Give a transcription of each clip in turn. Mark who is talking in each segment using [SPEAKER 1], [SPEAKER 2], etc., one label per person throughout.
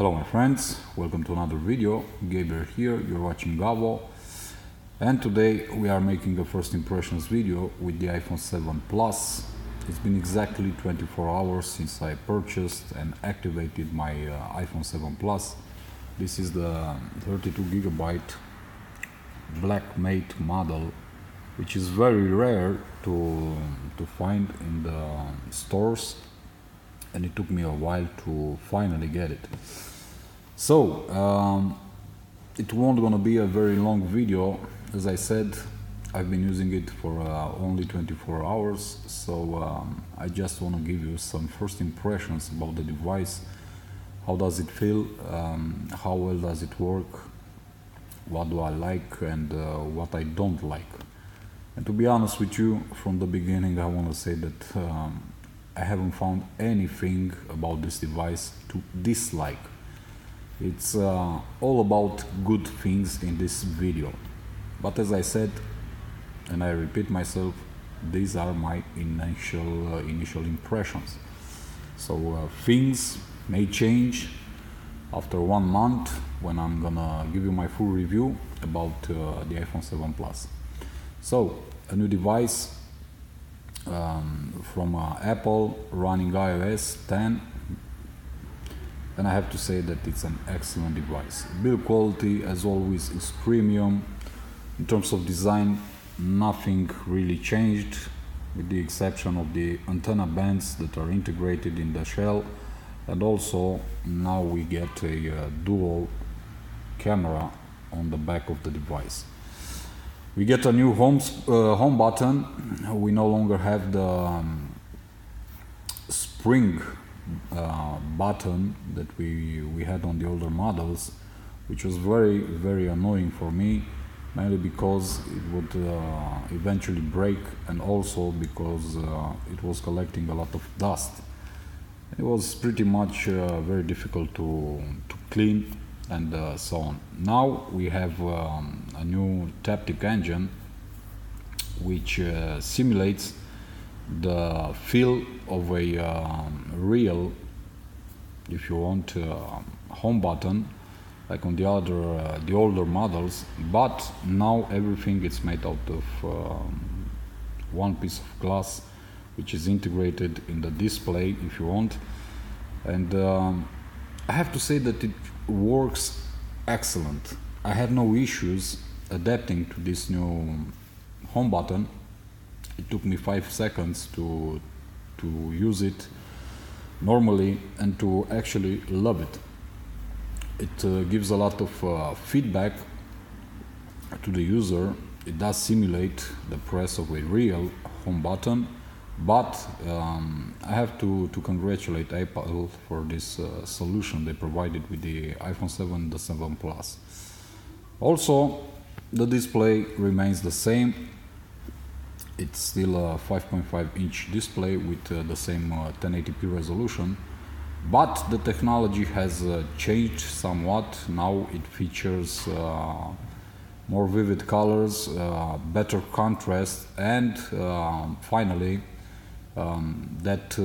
[SPEAKER 1] Hello my friends, welcome to another video. Gabriel here, you're watching Gavo, and today we are making a first impressions video with the iPhone 7 Plus. It's been exactly 24 hours since I purchased and activated my iPhone 7 Plus. This is the 32GB black matte model, which is very rare to find in the stores, and it took me a while to finally get it. So it won't gonna be a very long video. As I said, I've been using it for only 24 hours, so I just want to give you some first impressions about the device. How does it feel, how well does it work, what do I like and what I don't like. And to be honest with you, from the beginning I want to say that I haven't found anything about this device to dislike. It's all about good things in this video. But as I said, and I repeat myself, these are my initial impressions. So things may change after 1 month when I'm gonna give you my full review about the iPhone 7 Plus. So a new device from Apple running iOS 10, and I have to say that it's an excellent device. Build quality, as always, is premium. In terms of design, nothing really changed, with the exception of the antenna bands that are integrated in the shell, and also now we get a dual camera on the back of the device. We get a new home button. We no longer have the spring button that we had on the older models, which was very annoying for me, mainly because it would eventually break, and also because it was collecting a lot of dust. It was pretty much very difficult to clean and so on. Now we have a new Taptic engine which simulates the feel of a real, if you want, home button, like on the older models, but now everything is made out of one piece of glass, which is integrated in the display, if you want. And I have to say that it works excellent. I had no issues adapting to this new home button. It took me 5 seconds to use it normally and to actually love it. It gives a lot of feedback to the user. It does simulate the press of a real home button, but I have to congratulate Apple for this solution they provided with the iPhone 7, the 7 Plus. Also, the display remains the same. It's still a 5.5-inch display with the same 1080p resolution, but the technology has changed somewhat. Now it features more vivid colors, better contrast, and finally that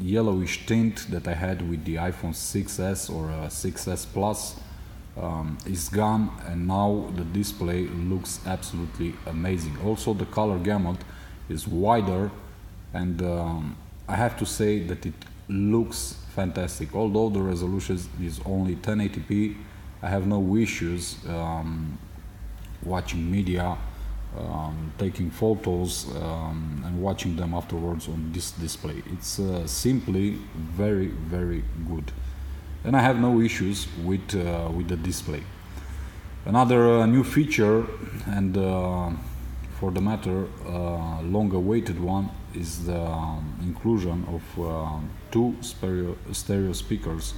[SPEAKER 1] yellowish tint that I had with the iPhone 6s or 6s Plus is gone, and now the display looks absolutely amazing. Also, the color gamut is wider, and I have to say that it looks fantastic. Although the resolution is only 1080p, I have no issues watching media, taking photos, and watching them afterwards on this display. It's simply very good, and I have no issues with the display. Another new feature, and for the matter long-awaited one, is the inclusion of 2 stereo speakers.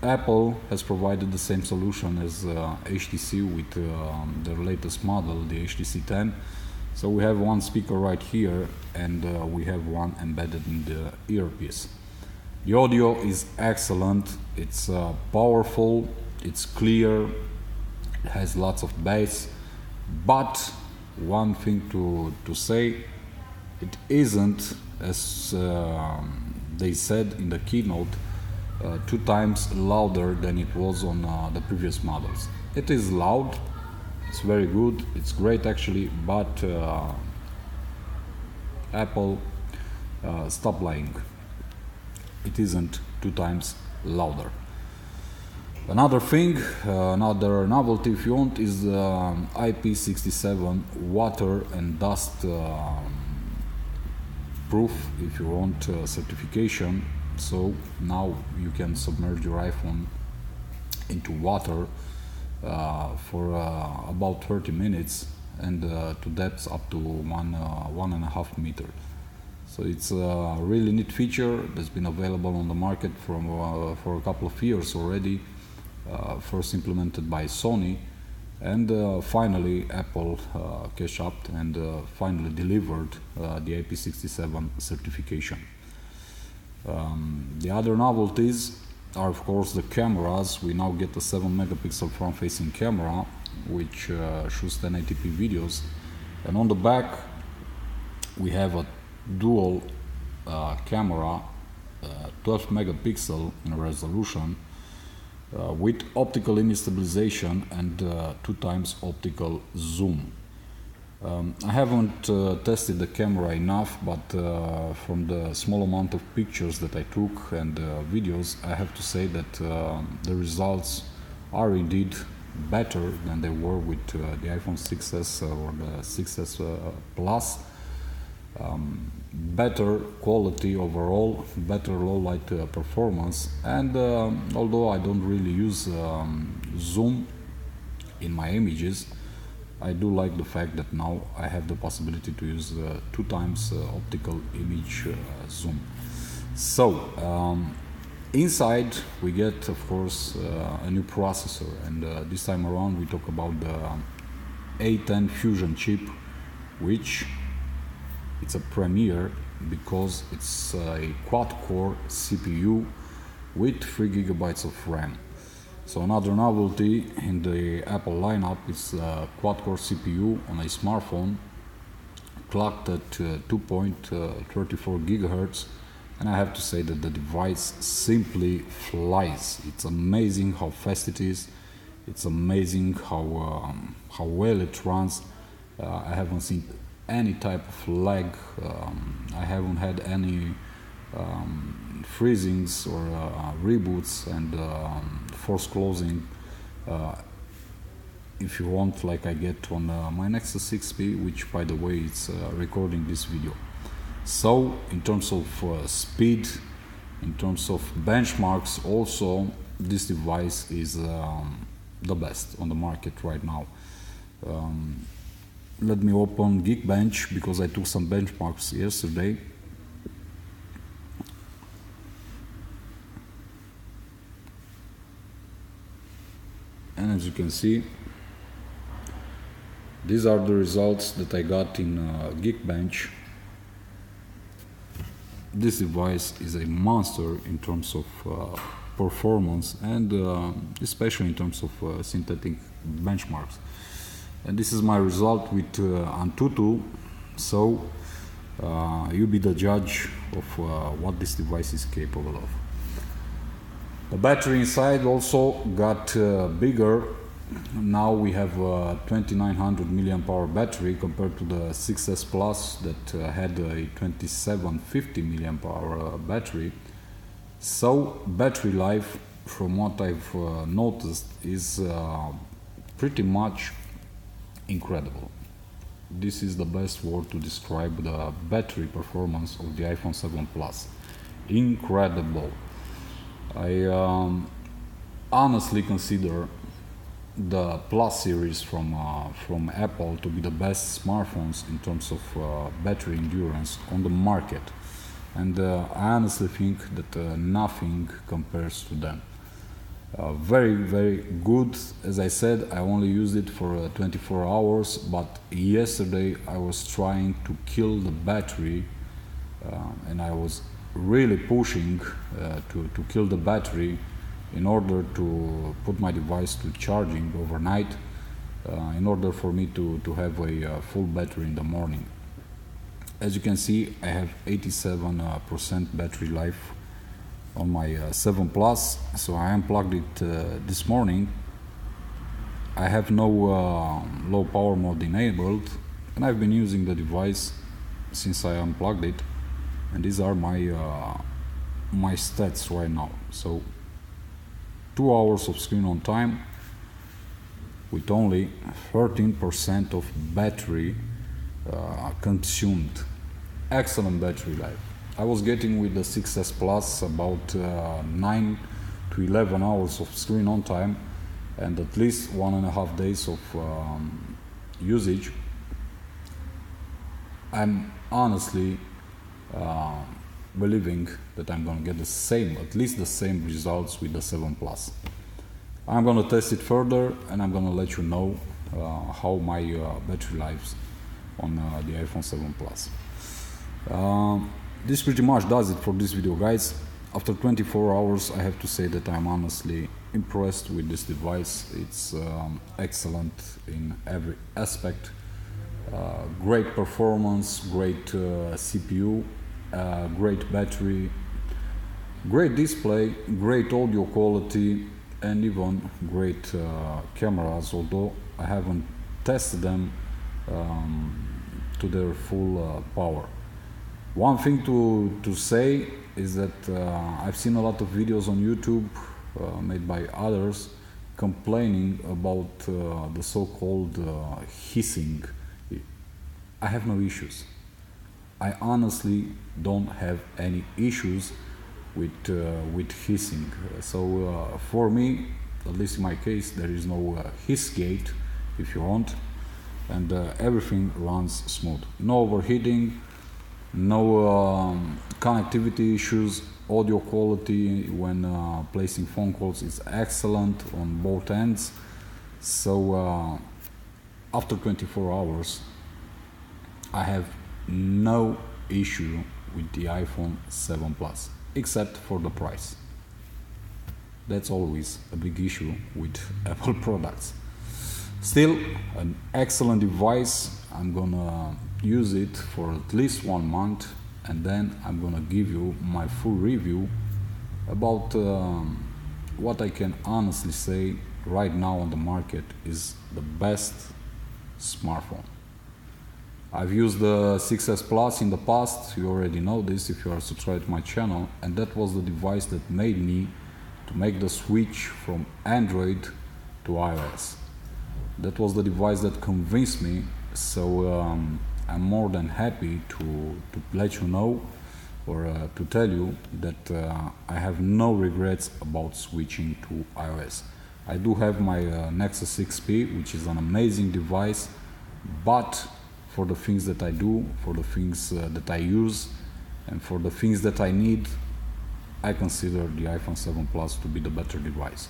[SPEAKER 1] Apple has provided the same solution as HTC with their latest model, the HTC 10. So we have one speaker right here, and we have one embedded in the earpiece. The audio is excellent. It's powerful, it's clear, it has lots of bass, but one thing to say, it isn't, as they said in the keynote, 2 times louder than it was on the previous models. It is loud, it's very good, it's great actually, but Apple, stop lying. It isn't 2 times louder. Another thing, another novelty if you want, is the IP67 water and dust proof, if you want, certification. So now you can submerge your iPhone into water for about 30 minutes and to depths up to 1.5 meter. So it's a really neat feature that's been available on the market for a couple of years already. First implemented by Sony, and finally Apple catch up and finally delivered the IP67 certification. The other novelties are of course the cameras. We now get a 7 megapixel front-facing camera which shoots 1080p videos, and on the back we have a dual camera, 12 megapixel in resolution, with optical image stabilization and 2 times optical zoom. I haven't tested the camera enough, but from the small amount of pictures that I took and videos, I have to say that the results are indeed better than they were with the iPhone 6s or the 6s Plus. Better quality overall, better low light performance, and although I don't really use zoom in my images, I do like the fact that now I have the possibility to use 2 times optical image zoom. So inside we get of course a new processor, and this time around we talk about the A10 Fusion chip, which it's a premiere because it's a quad-core CPU with 3 gigabytes of RAM. So another novelty in the Apple lineup is a quad-core CPU on a smartphone clocked at 2.34 gigahertz, and I have to say that the device simply flies. It's amazing how fast it is. It's amazing how well it runs. I haven't seen any type of lag. I haven't had any freezings or reboots and forced closing, if you want, like I get on my Nexus 6P, which by the way it's recording this video. So in terms of speed, in terms of benchmarks also, this device is the best on the market right now. Let me open Geekbench because I took some benchmarks yesterday. And as you can see, these are the results that I got in Geekbench. This device is a monster in terms of performance and especially in terms of synthetic benchmarks. And this is my result with Antutu, so you be the judge of what this device is capable of. The battery inside also got bigger. Now we have a 2900 mAh battery compared to the 6S Plus that had a 2750 mAh battery. So battery life, from what I've noticed, is pretty much incredible. This is the best word to describe the battery performance of the iPhone 7 Plus. Incredible. I honestly consider the Plus series from Apple to be the best smartphones in terms of battery endurance on the market, and I honestly think that nothing compares to them. Very, very good. As I said, I only used it for 24 hours, but yesterday I was trying to kill the battery and I was really pushing to kill the battery in order to put my device to charging overnight, in order for me to have a full battery in the morning. As you can see, I have 87% battery life on my 7 Plus, so I unplugged it this morning. I have no low power mode enabled, and I've been using the device since I unplugged it, and these are my stats right now. So 2 hours of screen on time with only 13% of battery consumed. Excellent battery life. I was getting with the 6S Plus about 9 to 11 hours of screen on time and at least 1.5 days of usage. I'm honestly believing that I'm gonna get the same, at least the same results with the 7 Plus. I'm gonna test it further and I'm gonna let you know how my battery life on the iPhone 7 Plus. This pretty much does it for this video, guys. After 24 hours, I have to say that I'm honestly impressed with this device. It's excellent in every aspect. Great performance, great CPU, great battery, great display, great audio quality, and even great cameras, although I haven't tested them to their full power. One thing to say is that I've seen a lot of videos on YouTube made by others complaining about the so-called hissing. I have no issues. I honestly don't have any issues with hissing. So for me, at least in my case, there is no hiss gate, if you want, and everything runs smooth. No overheating, no connectivity issues. Audio quality when placing phone calls is excellent on both ends. So after 24 hours, I have no issue with the iPhone 7 Plus, except for the price. That's always a big issue with Apple products. Still, an excellent device. I'm gonna use it for at least 1 month, and then I'm gonna give you my full review about what I can honestly say right now on the market is the best smartphone. I've used the 6S Plus in the past. You already know this if you are subscribed to my channel, and that was the device that made me to make the switch from Android to iOS. That was the device that convinced me, so I'm more than happy to let you know or to tell you that I have no regrets about switching to iOS. I do have my Nexus 6P, which is an amazing device, but for the things that I do, for the things that I use, and for the things that I need, I consider the iPhone 7 Plus to be the better device.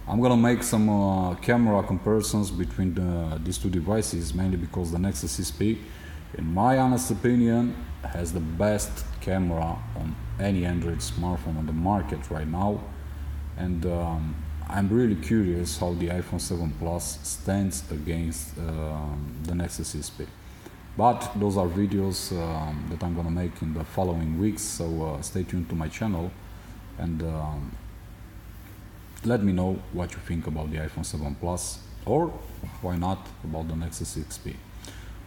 [SPEAKER 1] I'm gonna make some camera comparisons between these two devices, mainly because the Nexus 6P, in my honest opinion, has the best camera on any Android smartphone on the market right now, and I'm really curious how the iPhone 7 Plus stands against the Nexus 6P. But those are videos that I'm gonna make in the following weeks, so stay tuned to my channel and let me know what you think about the iPhone 7 Plus, or why not about the Nexus 6P.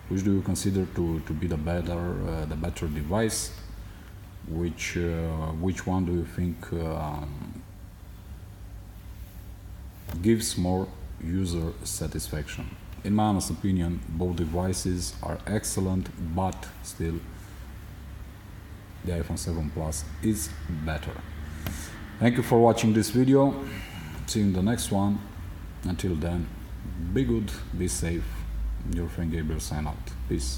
[SPEAKER 1] Which do you consider to be the better device? Which one do you think gives more user satisfaction? In my honest opinion, both devices are excellent, but still the iPhone 7 Plus is better. Thank you for watching this video. See you in the next one. Until then, be good, be safe. Your friend Gabriel sign out. Peace.